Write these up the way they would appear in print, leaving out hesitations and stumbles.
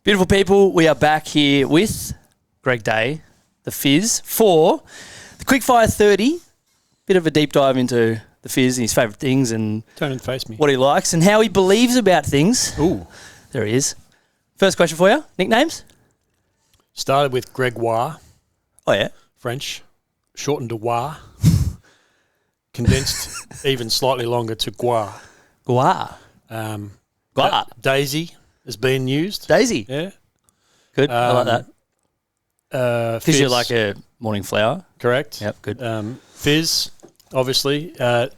Beautiful people, we are back here with Greg Dea, the Phys, for the Quickfire 30. Bit of a deep dive into the Phys and his favourite things and Don't and face me. what he likes and how he believes about things. Ooh. There he is. First question for you. Nicknames? Started with Greg Dea, Oh, yeah. French, shortened to Wa. Condensed even slightly longer to Gua. Gua. Gua. Daisy has been used. Daisy. Yeah. Good. I like that. Because you're Phys, like a morning flower. correct. Yep, good. Phys, obviously. DJ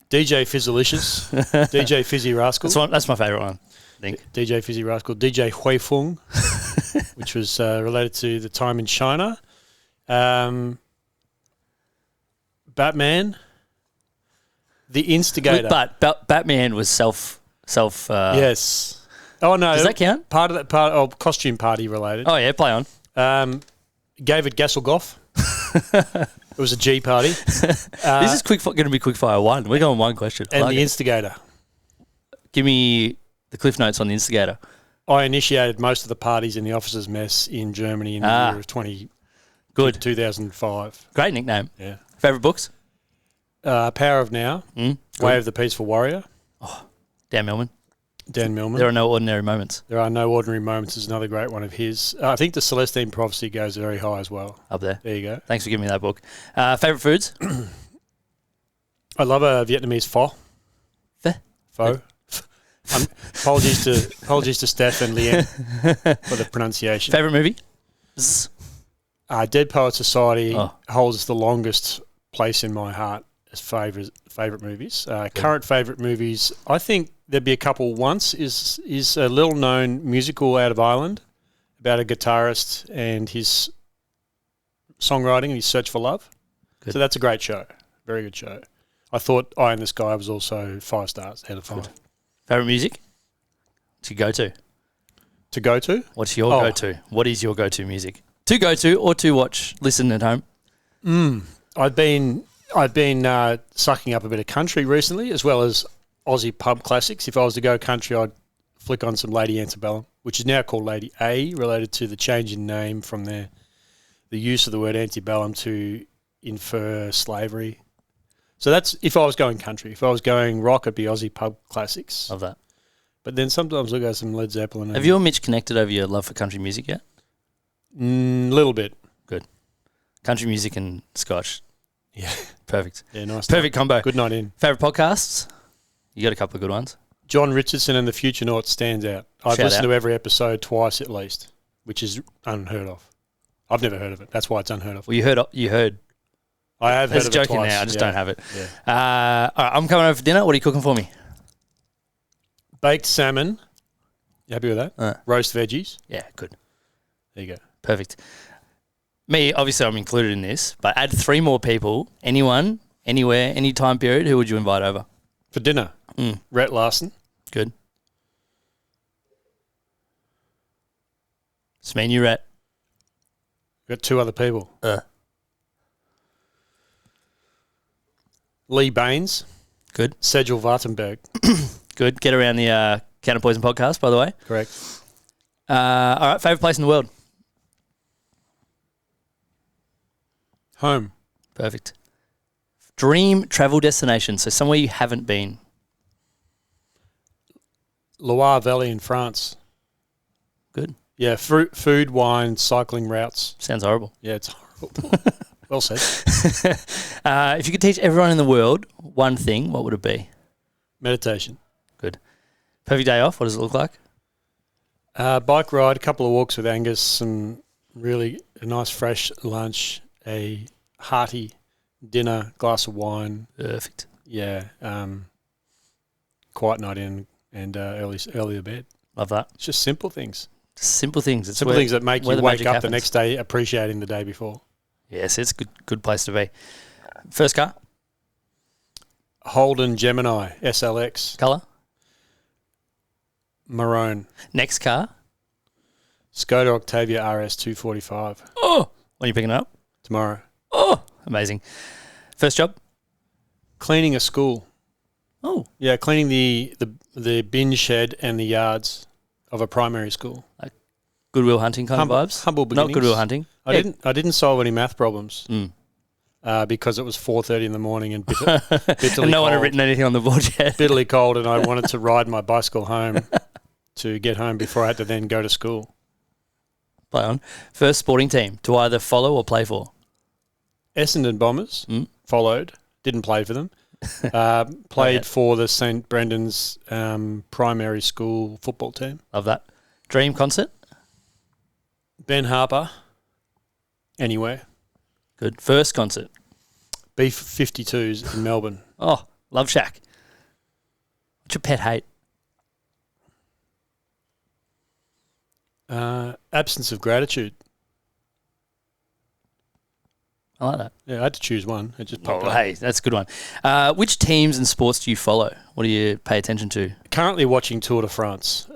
Fizzalicious. DJ Fizzy Rascal. That's my favourite one, I think. DJ Fizzy Rascal. DJ Hui Fung, which was related to the time in China. Batman. The Instigator. But Batman was self. Yes. Oh, no. Does that count? Part of that costume party related. Oh, yeah, play on. David Gasselgoff. It was a G party. This is going to be Quickfire 1. We're going one question. I And like the it. Instigator. Give me the cliff notes on the Instigator. I initiated most of the parties in the officers' mess in Germany in the year of 2005. Great nickname. Yeah. Favourite books? Power of Now. Way of the Peaceful Warrior. Dan Millman. Dan Millman. There are no ordinary moments. There Are No Ordinary Moments is another great one of his. I think the Celestine Prophecy goes very high as well. Up there. There you go. Thanks for giving me that book. Favourite foods? I love a Vietnamese pho. Pho. Apologies to Steph and Leanne for the pronunciation. Favourite movie? Dead Poet Society Oh. holds the longest place in my heart as favourite movies. Current favourite movies, I think there'd be a couple. Once is a little known musical out of Ireland about a guitarist and his songwriting and his search for love. Good. So that's a great show. Very good show. I thought Eye in the Sky was also 5 stars out of 5. Good. Favourite music? To go to. To go to? What's your go-to? What is your go-to music? To go to or to watch, listen at home? I've been sucking up a bit of country recently, as well as Aussie pub classics. If I was to go country, I'd flick on some Lady Antebellum, which is now called Lady A, related to the change in name from the use of the word antebellum to infer slavery. So that's if I was going country. If I was going rock, it'd be Aussie pub classics. Love that. But then sometimes I'll go some Led Zeppelin. Have you and Mitch connected over your love for country music yet? Little bit. Good. Country music and Scotch. Yeah. Perfect. Yeah, nice. Perfect combo. Good night in. Favourite podcasts? You got a couple of good ones. John Richardson and the Future Noughts stands out. I've Shout listened out. to every episode twice at least, which is unheard of. I've never heard of it. That's why it's unheard of. Well, you heard. I have heard That's of it joking twice. now. I just Yeah. don't have it. Yeah. All right, I'm coming over for dinner. What are you cooking for me? Baked salmon. You happy with that? Roast veggies. Yeah, good. There you go. Perfect. Me, obviously, I'm included in this, but add 3 more people. Anyone, anywhere, any time period. Who would you invite over? For dinner, Rhett Larson. Good. It's me and you, Rat. We've got 2 other people. Lee Baines. Good. Sedgel Vartenberg. Good. Get around the Counter Poison podcast, by the way. Correct. All right, favourite place in the world? Home. Perfect. Dream travel destination, so somewhere you haven't been. Loire Valley in France. Good. Yeah, food, wine, cycling routes. Sounds horrible. Yeah, it's horrible. Well said. If you could teach everyone in the world one thing, what would it be? Meditation. Good. Perfect day off, what does it look like? Bike ride, a couple of walks with Angus, some really a nice fresh lunch, a hearty dinner, glass of wine. Perfect. Yeah. Quiet night in and early to bed. Love that. It's just simple things. Simple things. It's Simple things that make you the wake magic up happens. the next day appreciating the day before. Yes, it's a good place to be. First car? Holden Gemini SLX. Colour? Maroon. Next car? Skoda Octavia RS 245. Oh! When are you picking it up? Tomorrow. Oh! Amazing. First job? Cleaning a school. Oh. Yeah, cleaning the bin shed and the yards of a primary school. Goodwill Hunting kind of vibes? Humble beginnings. Not Goodwill Hunting. I didn't solve any math problems because it was 4:30 in the morning and bitterly And no one had cold. written anything on the board yet. Bitterly cold, and I wanted to ride my bicycle home to get home before I had to then go to school. Play on. First sporting team to either follow or play for? Essendon Bombers followed, didn't play for them. Played for the St Brendan's primary school football team. Love that. Dream concert? Ben Harper, anywhere. Good. First concert? Beef 52s in Melbourne. Oh, Love Shack. What's your pet hate? Absence of gratitude. I like that. Yeah, I had to choose one. It just popped Oh, up. hey, that's a good one. Which teams and sports do you follow? What do you pay attention to? Currently watching Tour de France.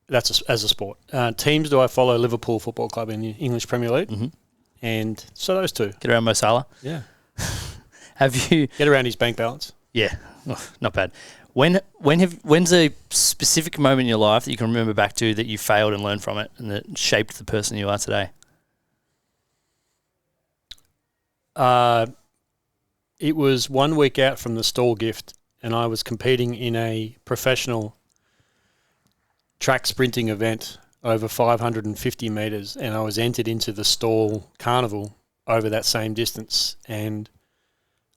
That's as a sport. Teams do I follow? Liverpool Football Club in the English Premier League. Mm-hmm. And so those two. Get around Mo Salah? Yeah. Have you... Get around his bank balance. Yeah, not bad. When's a specific moment in your life that you can remember back to that you failed and learned from it and that shaped the person you are today? It was 1 week out from the stall gift, and I was competing in a professional track sprinting event over 550 metres, and I was entered into the stall carnival over that same distance, and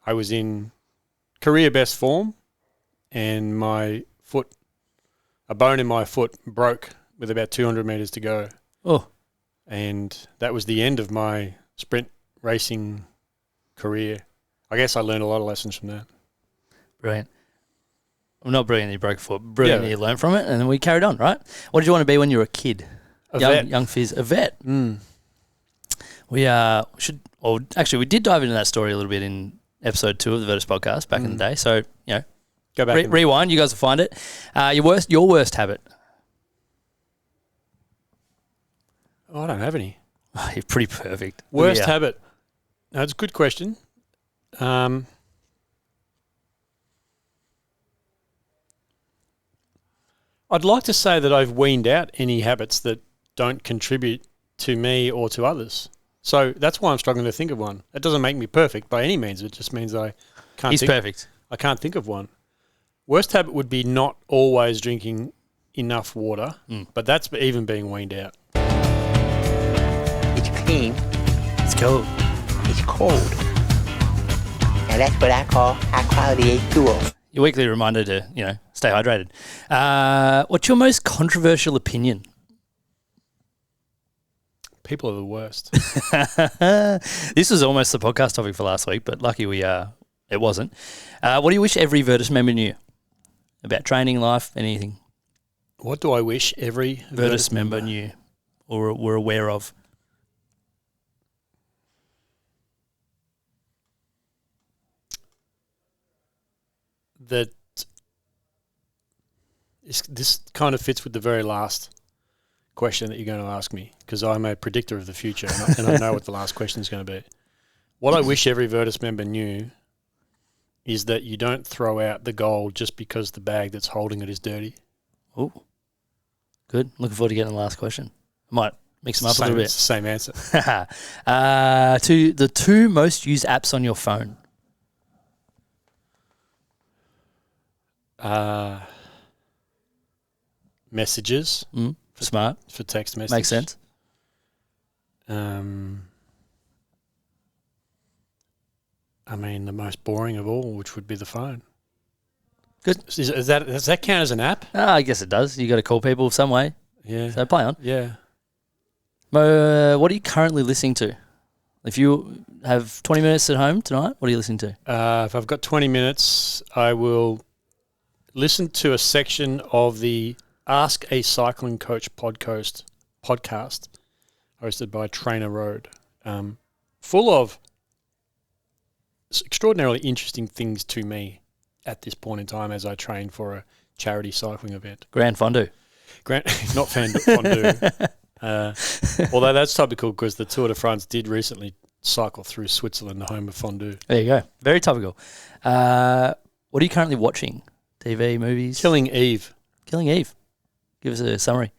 I was in career best form, and a bone in my foot broke with about 200 metres to go. Oh. And that was the end of my sprint racing career. I guess I learned a lot of lessons from that. Brilliant. Well, not brilliant that you broke a foot, brilliant that you learned from it, and then we carried on, right? What did you want to be when you were a kid? Vet. Young Phys, a vet. We we did dive into that story a little bit in episode 2 of the Virtus podcast back in the day. So, Go back and rewind. You guys will find it. Your worst habit. Oh, I don't have any. You're pretty perfect. Worst habit. That's a good question. I'd like to say that I've weaned out any habits that don't contribute to me or to others. So that's why I'm struggling to think of one. That doesn't make me perfect by any means. It just means I can't. He's perfect. I can't think of one. Worst habit would be not always drinking enough water, but that's even being weaned out. It's clean. It's cool. It's cold. And that's what I call high quality H2O. Your weekly reminder to, stay hydrated. What's your most controversial opinion? People are the worst. This was almost the podcast topic for last week, but lucky it wasn't. What do you wish every Virtus member knew about training, life, anything? What do I wish every Virtus member knew or were aware of? That this kind of fits with the very last question that you're going to ask me, because I'm a predictor of the future and I know what the last question is going to be. What I wish every Virtus member knew is that you don't throw out the gold just because the bag that's holding it is dirty. Oh, good. Looking forward to getting the last question. I might mix them up a little bit. It's the same answer. To the 2 most used apps on your phone. Messages. Smart. For text message. Makes sense. The most boring of all, which would be the phone. Good. Does that count as an app? I guess it does. You got to call people some way. Yeah. So play on. Yeah. What are you currently listening to? If you have 20 minutes at home tonight, what are you listening to? If I've got 20 minutes, I will listen to a section of the Ask a Cycling Coach podcast hosted by Trainer Road, full of extraordinarily interesting things to me at this point in time as I train for a charity cycling event. Grand Fondue. Not fondue. Although that's topical because the Tour de France did recently cycle through Switzerland, the home of fondue. There you go. Very topical. What are you currently watching? TV, movies? Killing Eve. Killing Eve. Give us a summary.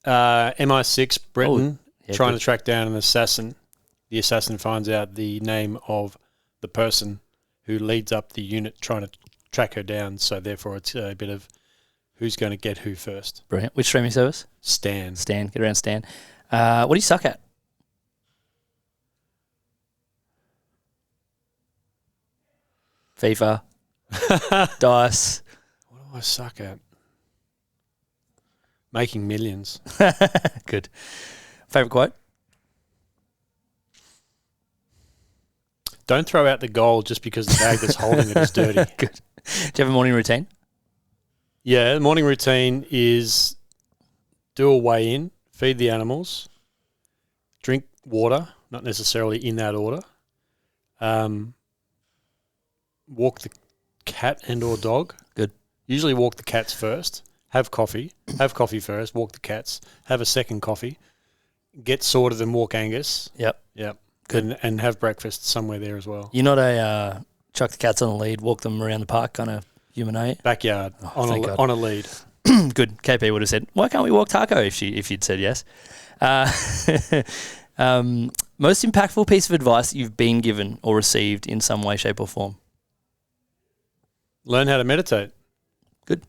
MI6 Britain trying good. to track down an assassin. The assassin finds out the name of the person who leads up the unit trying to track her down. So therefore, it's a bit of who's going to get who first. Brilliant. Which streaming service? Stan. Stan. Get around Stan. What do you suck at? FIFA. Dice. What do I suck at? Making millions. Good. Favorite quote? Don't throw out the gold just because the bag that's holding it is dirty. Good. Do you have a morning routine? Yeah, the morning routine is do a weigh in, feed the animals, drink water, not necessarily in that order, walk the cat and or dog. Good. Usually walk the cats first, have coffee first, walk the cats, have a second coffee, get sorted and walk Angus. Yep. Good. And have breakfast somewhere there as well. You're not a chuck the cats on a lead, walk them around the park kind of human, eh? Backyard thank God. on a lead. Good. KP would have said, why can't we walk Taco if you'd said yes? Most impactful piece of advice you've been given or received in some way, shape or form? Learn how to meditate. Good.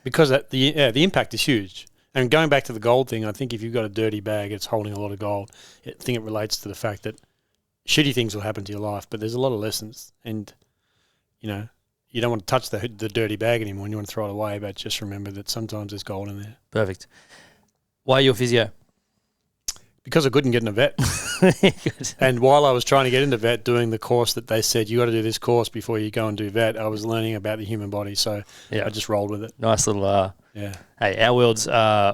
Because the impact is huge. And going back to the gold thing, I think if you've got a dirty bag, it's holding a lot of gold. I think it relates to the fact that shitty things will happen to your life, but there's a lot of lessons. And, you don't want to touch the dirty bag anymore and you want to throw it away, but just remember that sometimes there's gold in there. Perfect. Why are you a physio? Because I couldn't get in a vet. Good. And while I was trying to get into vet, doing the course that they said, you got to do this course before you go and do vet, I was learning about the human body. So I just rolled with it. Nice little... Hey, our world's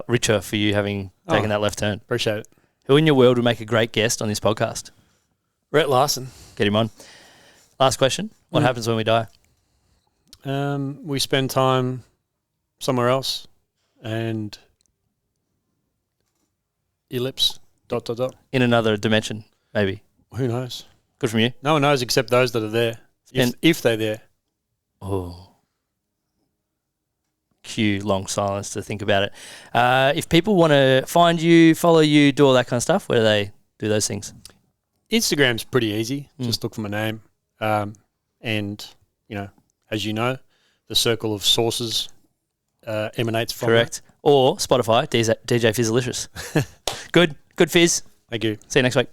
richer for you having taken that left turn. Appreciate it. Who in your world would make a great guest on this podcast? Rhett Larson. Get him on. Last question. What happens when we die? We spend time somewhere else and ellipse, ... In another dimension, maybe. Who knows? Good from you. No one knows except those that are there, if they're there. Oh. Cue long silence to think about it. If people want to find you, follow you, do all that kind of stuff, where do they do those things? Instagram's pretty easy. Just look for my name. And, as you know, the circle of sources emanates from Correct. Or Spotify, DJ Phizalicious. Good Fizz. Thank you. See you next week.